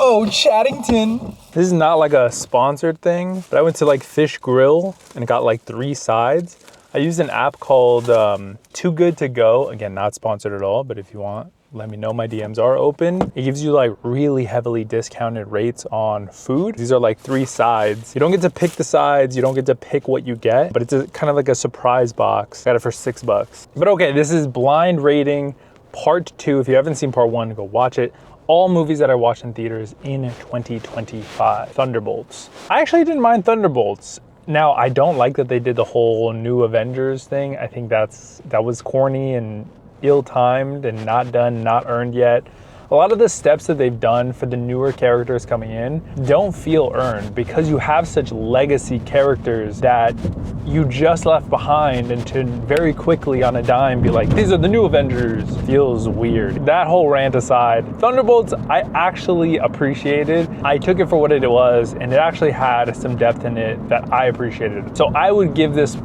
Oh, Chattington. This is not like a sponsored thing, but I went to like Fish Grill and got like 3 sides. I used an app called Too Good To Go. Again, not sponsored at all, but if you want, let me know. My DMs are open. It gives you like really heavily discounted rates on food. These are like 3 sides. You don't get to pick the sides. You don't get to pick what you get, but it's kind of like a surprise box. Got it for $6. But okay, this is blind rating part 2. If you haven't seen part 1, go watch it. All movies that I watched in theaters in 2025. Thunderbolts. I actually didn't mind Thunderbolts. Now, I don't like that they did the whole new Avengers thing. I think that was corny and ill-timed and not done, not earned yet. A lot of the steps that they've done for the newer characters coming in don't feel earned because you have such legacy characters that you just left behind, and to very quickly on a dime be like, these are the new Avengers, feels weird. That whole rant aside, Thunderbolts I actually appreciated. I took it for what it was, and it actually had some depth in it that I appreciated. So I would give this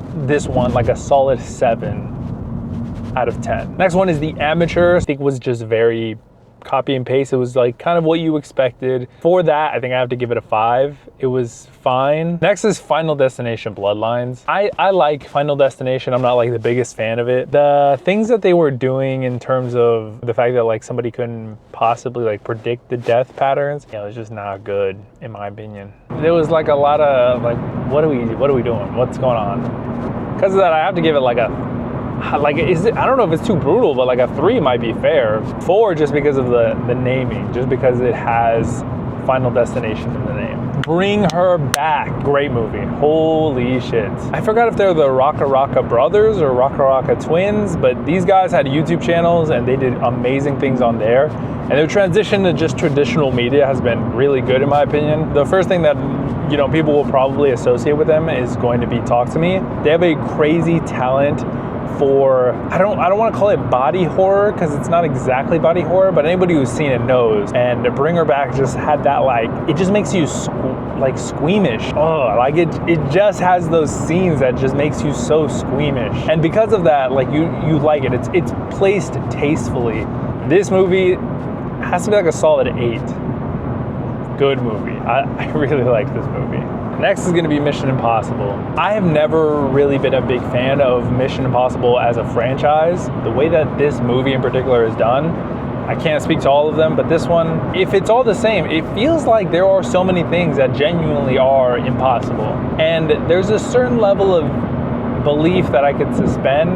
one like a solid 7 out of 10. Next one is The Amateur. I think was just very copy and paste. It was like kind of what you expected. For that, I think I have to give it a 5. It was fine. Next is Final Destination Bloodlines. I like Final Destination. I'm not like the biggest fan of it. The things that they were doing in terms of the fact that like somebody couldn't possibly like predict the death patterns, it was just not good in my opinion. There was like a lot of like, what are we doing? What's going on? Because of that, I have to give it like a I don't know if it's too brutal, but like a 3 might be fair. 4 just because of the naming, just because it has Final Destination in the name. Bring Her Back, great movie. Holy shit. I forgot if they're the Raka Raka brothers or Raka Raka twins, but these guys had YouTube channels and they did amazing things on there. And their transition to just traditional media has been really good in my opinion. The first thing that people will probably associate with them is going to be Talk to Me. They have a crazy talent for, I don't want to call it body horror because it's not exactly body horror, but anybody who's seen it knows. And to Bring Her Back just had that like, it just makes you squeamish. Oh, like it just has those scenes that just makes you so squeamish. And because of that, like you like it. It's placed tastefully. This movie has to be like a solid 8. Good movie. I really like this movie. Next is going to be Mission Impossible. I have never really been a big fan of Mission Impossible as a franchise. The way that this movie in particular is done, I can't speak to all of them, but this one, if it's all the same, it feels like there are so many things that genuinely are impossible. And there's a certain level of belief that I could suspend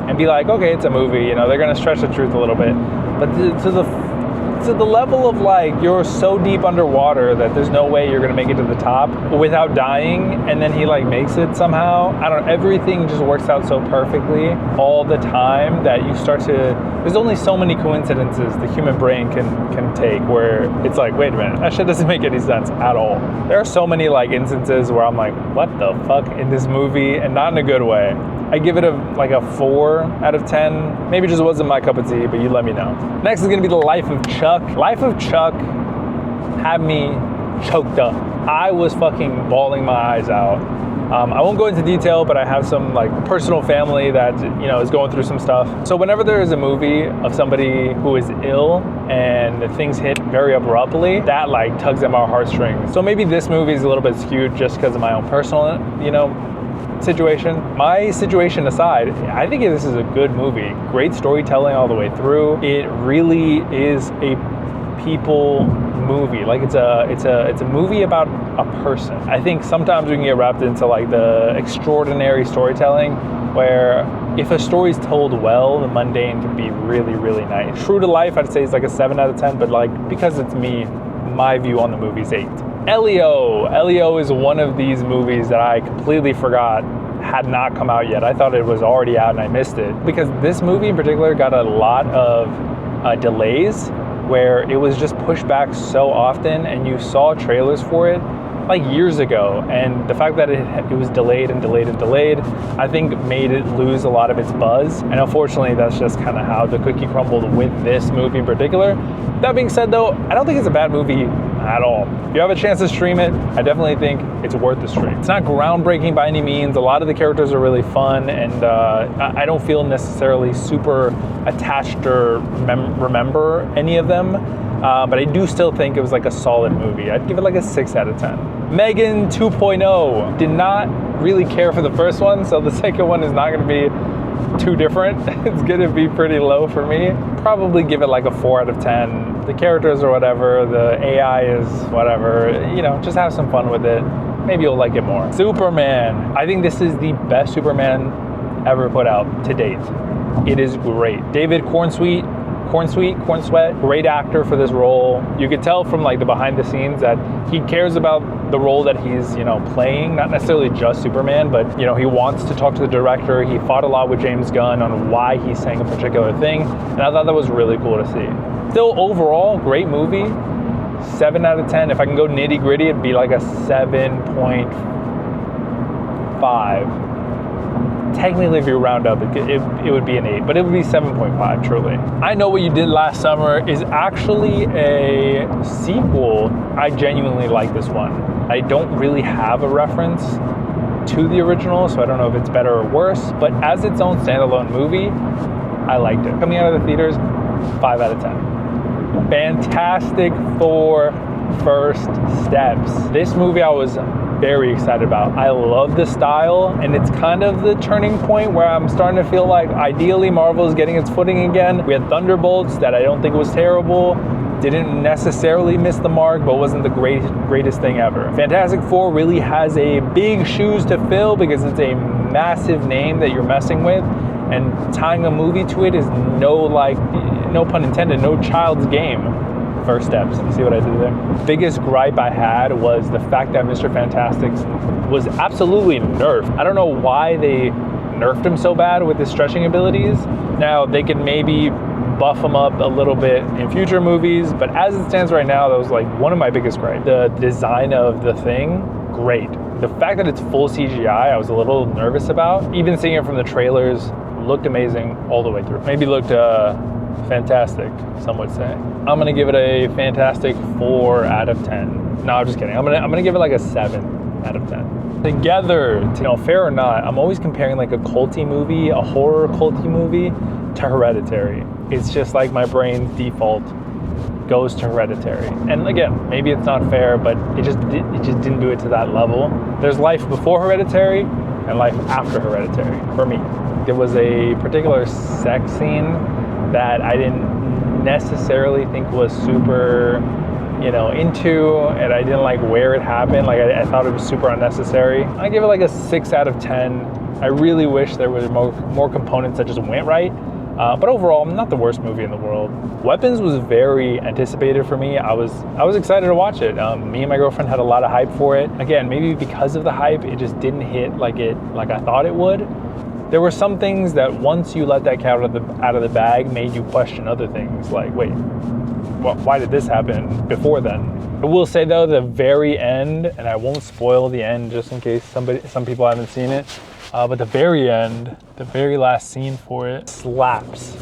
and be like, okay, it's a movie, they're going to stretch the truth a little bit. But to the level of like, you're so deep underwater that there's no way you're gonna make it to the top without dying, and then he like makes it somehow. I don't know, everything just works out so perfectly all the time that you start to, there's only so many coincidences the human brain can take where it's like, wait a minute, that shit doesn't make any sense at all. There are so many like instances where I'm like, what the fuck in this movie, and not in a good way. I give it a 4 out of 10. Maybe it just wasn't my cup of tea, but you let me know. Next is gonna be The Life of Chuck. Life of Chuck had me choked up. I was fucking bawling my eyes out. I won't go into detail, but I have some like personal family that is going through some stuff. So whenever there is a movie of somebody who is ill and things hit very abruptly, that like tugs at my heartstrings. So maybe this movie is a little bit skewed just because of my own personal, situation. My situation aside, I think this is a good movie. Great storytelling all the way through. It really is a people movie. Like it's a movie about a person. I think sometimes we can get wrapped into like the extraordinary storytelling where if a story's told well, the mundane can be really, really nice. True to life, I'd say it's like a 7 out of 10, but like because it's me, my view on the movie is 8. Elio is one of these movies that I completely forgot had not come out yet. I thought it was already out and I missed it because this movie in particular got a lot of delays where it was just pushed back so often, and you saw trailers for it like years ago, and the fact that it was delayed and delayed and delayed, I think made it lose a lot of its buzz. And unfortunately, that's just kind of how the cookie crumbled with this movie in particular. That being said though, I don't think it's a bad movie at all. If you have a chance to stream it, I definitely think it's worth the stream. It's not groundbreaking by any means. A lot of the characters are really fun, and I don't feel necessarily super attached or remember any of them. but I do still think it was like a solid movie. I'd give it like a 6 out of 10. Megan 2.0. Did not really care for the first one, so the second one is not going to be too different. It's going to be pretty low for me. Probably give it like a 4 out of 10. The characters or whatever, the AI is whatever, you know, just have some fun with it. Maybe you'll like it more. Superman. I think this is the best Superman ever put out to date. It is great. David Cornsweet, great actor for this role. You could tell from like the behind the scenes that he cares about the role that he's, you know, playing, not necessarily just Superman, but, you know, he wants to talk to the director. He fought a lot with James Gunn on why he's saying a particular thing, and I thought that was really cool to see. Still, overall, great movie. 7 out of 10. If I can go nitty gritty, it'd be like a 7.5. Technically, if you round up, it would be an 8, but it would be 7.5, truly. I Know What You Did Last Summer is actually a sequel. I genuinely like this one. I don't really have a reference to the original, so I don't know if it's better or worse, but as its own standalone movie, I liked it. Coming out of the theaters, 5 out of 10. Fantastic Four First Steps. This movie I was very excited about. I love the style, and it's kind of the turning point where I'm starting to feel like ideally Marvel is getting its footing again. We had Thunderbolts that I don't think was terrible. Didn't necessarily miss the mark, but wasn't the greatest thing ever. Fantastic Four really has a big shoes to fill because it's a massive name that you're messing with, and tying a movie to it is no pun intended, no child's game. First Steps. You see what I did there? Biggest gripe I had was the fact that Mr. Fantastic was absolutely nerfed. I don't know why they nerfed him so bad with his stretching abilities. Now, they could maybe buff him up a little bit in future movies, but as it stands right now, that was like one of my biggest gripes. The design of the thing, great. The fact that it's full CGI, I was a little nervous about. Even seeing it from the trailers, looked amazing all the way through. Maybe looked fantastic, some would say. I'm gonna give it a fantastic 4 out of 10. No, I'm just kidding. I'm gonna give it like a 7 out of 10. Together, you know, fair or not, I'm always comparing like a culty movie, a horror culty movie, to Hereditary. It's just like my brain's default goes to Hereditary. And again, maybe it's not fair, but it just didn't do it to that level. There's life before Hereditary and life after Hereditary for me. There was a particular sex scene that I didn't necessarily think was super, you know, into, and I didn't like where it happened. Like I thought it was super unnecessary. I give it like a 6 out of 10. I really wish there were more components that just went right. But overall, not the worst movie in the world. Weapons was very anticipated for me. I was excited to watch it. Me and my girlfriend had a lot of hype for it. Again, maybe because of the hype, it just didn't hit like I thought it would. There were some things that once you let that cat out of the bag made you question other things, like, wait, why did this happen before then? I will say though, the very end, and I won't spoil the end just in case some people haven't seen it, but the very end, the very last scene for it slaps.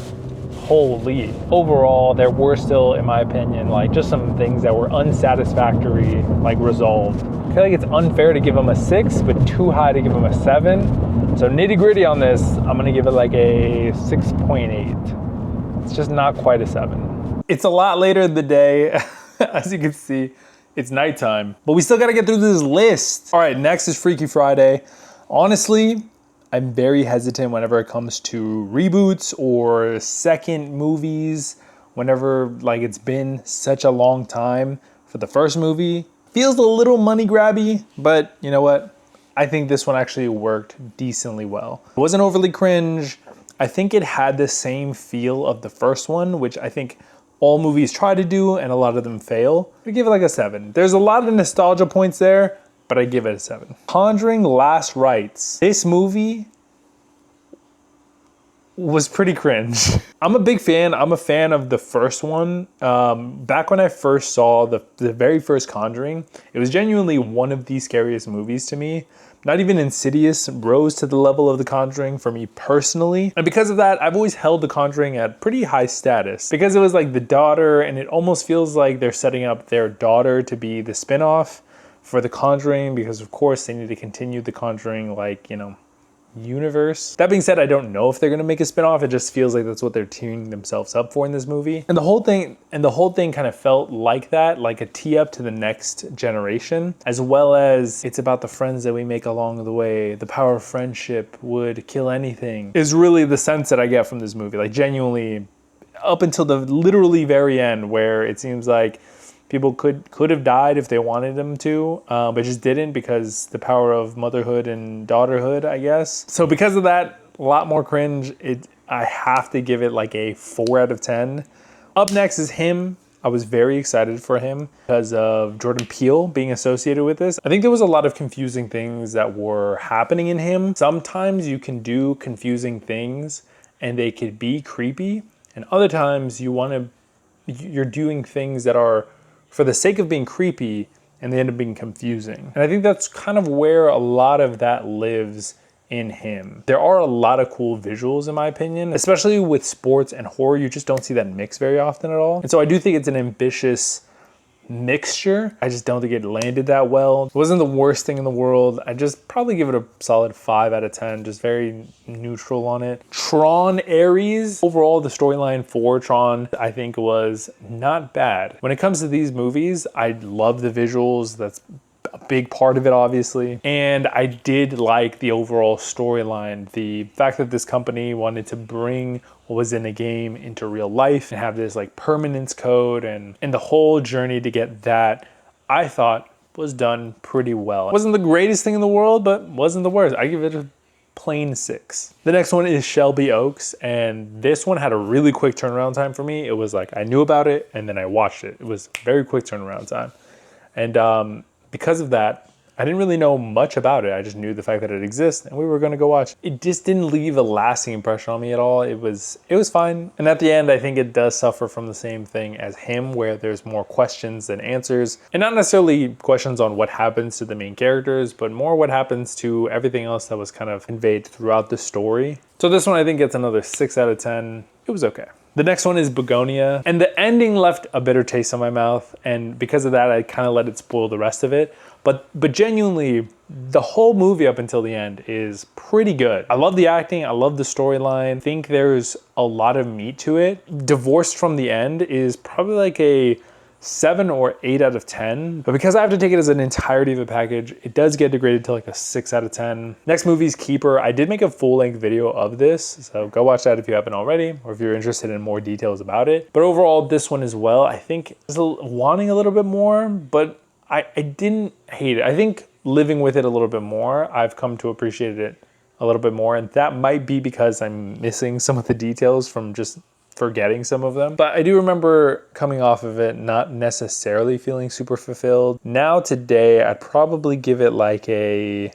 Holy. Overall, there were still, in my opinion, like just some things that were unsatisfactory, like resolved. I feel like it's unfair to give them a 6, but too high to give them a 7. So nitty gritty on this, I'm gonna give it like a 6.8. It's just not quite a 7. It's a lot later in the day. As you can see, it's nighttime, but we still gotta get through this list. All right, next is Freaky Friday. Honestly, I'm very hesitant whenever it comes to reboots or second movies, whenever like it's been such a long time for the first movie. Feels a little money grabby, but you know what? I think this one actually worked decently well. It wasn't overly cringe. I think it had the same feel of the first one, which I think all movies try to do and a lot of them fail. I give it like a 7. There's a lot of nostalgia points there, but I give it a 7. Conjuring Last Rites. This movie was pretty cringe. I'm a big fan. I'm a fan of the first one. Back when I first saw the very first Conjuring, it was genuinely one of the scariest movies to me. Not even Insidious rose to the level of The Conjuring for me personally. And because of that, I've always held The Conjuring at pretty high status. Because it was like the daughter, and it almost feels like they're setting up their daughter to be the spinoff for The Conjuring, because of course they need to continue The Conjuring, like, you know, universe. That being said, I don't know if they're gonna make a spin-off. It just feels like that's what they're teeing themselves up for in this movie. And the whole thing kind of felt like that, like a tee up to the next generation, as well as it's about the friends that we make along the way. The power of friendship would kill anything, is really the sense that I get from this movie. Like genuinely, up until the literally very end, where it seems like people could have died if they wanted them to, but just didn't because the power of motherhood and daughterhood, I guess. So because of that, a lot more cringe. I have to give it like a 4 out of 10. Up next is Him. I was very excited for him because of Jordan Peele being associated with this. I think there was a lot of confusing things that were happening in Him. Sometimes you can do confusing things and they could be creepy, and other times you're doing things that are for the sake of being creepy and they end up being confusing. And I think that's kind of where a lot of that lives in Him. There are a lot of cool visuals in my opinion, especially with sports and horror. You just don't see that mix very often at all. And so I do think it's an ambitious mixture. I just don't think it landed that well. It wasn't the worst thing in the world. I just probably give it a solid 5 out of 10, just very neutral on it. Tron Ares, overall the storyline for Tron I think was not bad. When it comes to these movies, I love the visuals. That's a big part of it, obviously. And I did like the overall storyline. The fact that this company wanted to bring what was in a game into real life and have this like permanence code and the whole journey to get that, I thought was done pretty well. It wasn't the greatest thing in the world, but wasn't the worst. I give it a plain 6. The next one is Shelby Oaks, and this one had a really quick turnaround time for me. It was like I knew about it and then I watched it. It was very quick turnaround time. And because of that, I didn't really know much about it. I just knew the fact that it exists and we were gonna go watch. It just didn't leave a lasting impression on me at all. It was fine. And at the end, I think it does suffer from the same thing as Him, where there's more questions than answers. And not necessarily questions on what happens to the main characters, but more what happens to everything else that was kind of conveyed throughout the story. So this one I think gets another 6 out of 10. It was okay. The next one is Begonia, and the ending left a bitter taste in my mouth, and because of that, I kind of let it spoil the rest of it. But genuinely, the whole movie up until the end is pretty good. I love the acting, I love the storyline. I think there's a lot of meat to it. Divorced from the End is probably like a 7 or 8 out of 10. But because I have to take it as an entirety of a package, it does get degraded to like a 6 out of 10. Next movie is Keeper. I did make a full-length video of this, so go watch that if you haven't already, or if you're interested in more details about it. But overall, this one as well, I think is wanting a little bit more, but I didn't hate it. I think living with it a little bit more, I've come to appreciate it a little bit more, and that might be because I'm missing some of the details from just forgetting some of them. But I do remember coming off of it not necessarily feeling super fulfilled. Now today, I'd probably give it like a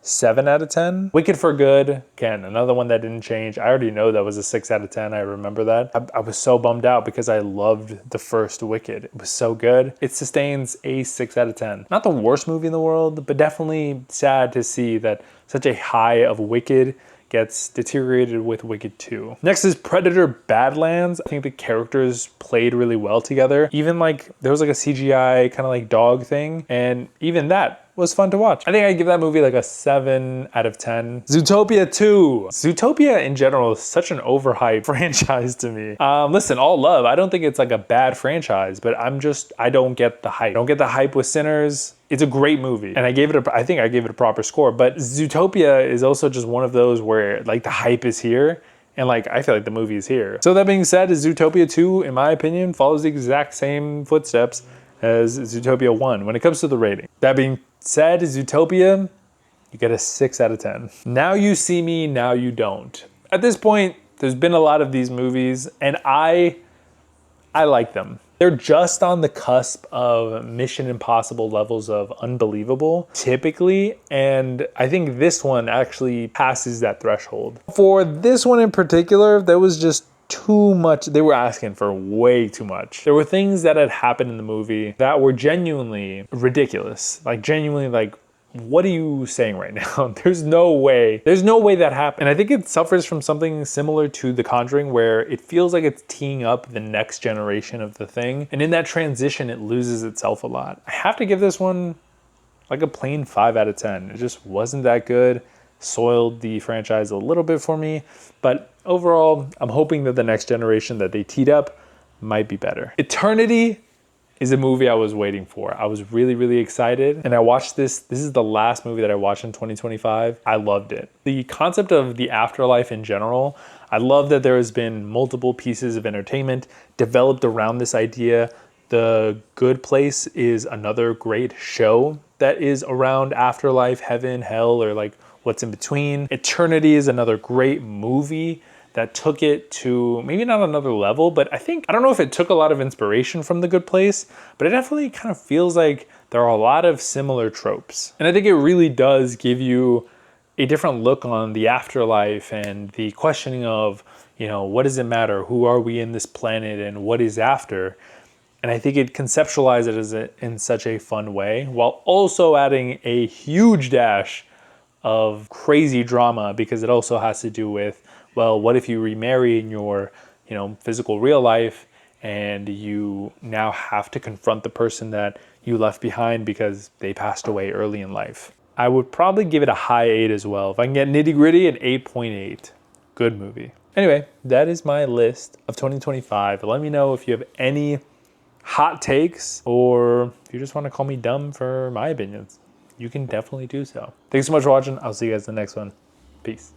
7 out of 10. Wicked for Good, again, another one that didn't change. I already know that was a 6 out of 10. I remember that. I was so bummed out because I loved the first Wicked. It was so good. It sustains a 6 out of 10. Not the worst movie in the world, but definitely sad to see that such a high of Wicked gets deteriorated with Wicked 2. Next is Predator Badlands. I think the characters played really well together. Even like, there was like a CGI kind of like dog thing, and even that was fun to watch. I think I give that movie like a 7 out of 10. Zootopia 2. Zootopia in general is such an overhyped franchise to me. Listen, all love. I don't think it's like a bad franchise, but I don't get the hype. I don't get the hype with Sinners. It's a great movie, and I think I gave it a proper score, but Zootopia is also just one of those where like the hype is here, and like I feel like the movie is here. So that being said, Zootopia 2, in my opinion, follows the exact same footsteps as Zootopia 1 when it comes to the rating. That being said, Zootopia, you get a 6 out of 10. Now You See Me, Now You Don't. At this point, there's been a lot of these movies, and I like them. They're just on the cusp of Mission Impossible levels of unbelievable, typically, and I think this one actually passes that threshold. For this one in particular, there was just too much. They were asking for way too much. There were things that had happened in the movie that were genuinely ridiculous. Like genuinely like, what are you saying right now? There's no way that happened. And I think it suffers from something similar to The Conjuring, where it feels like it's teeing up the next generation of the thing. And in that transition, it loses itself a lot. I have to give this one like a plain 5 out of 10. It just wasn't that good. soiled the franchise a little bit for me. But overall, I'm hoping that the next generation that they teed up might be better. Eternity is a movie I was waiting for. I was really, really excited. And I watched this. This is the last movie that I watched in 2025. I loved it. The concept of the afterlife in general, I love that there has been multiple pieces of entertainment developed around this idea. The Good Place is another great show that is around afterlife, heaven, hell, or like what's in between. Eternity is another great movie that took it to maybe not another level, but I don't know if it took a lot of inspiration from The Good Place, but it definitely kind of feels like there are a lot of similar tropes. And I think it really does give you a different look on the afterlife and the questioning of, what does it matter? Who are we in this planet and what is after? And I think it conceptualizes it in such a fun way while also adding a huge dash of crazy drama, because it also has to do with, well, what if you remarry in your, physical real life and you now have to confront the person that you left behind because they passed away early in life. I would probably give it a high 8 as well. If I can get nitty gritty, an 8.8. Good movie. Anyway, that is my list of 2025. Let me know if you have any hot takes, or if you just want to call me dumb for my opinions, you can definitely do so. Thanks so much for watching. I'll see you guys in the next one. Peace.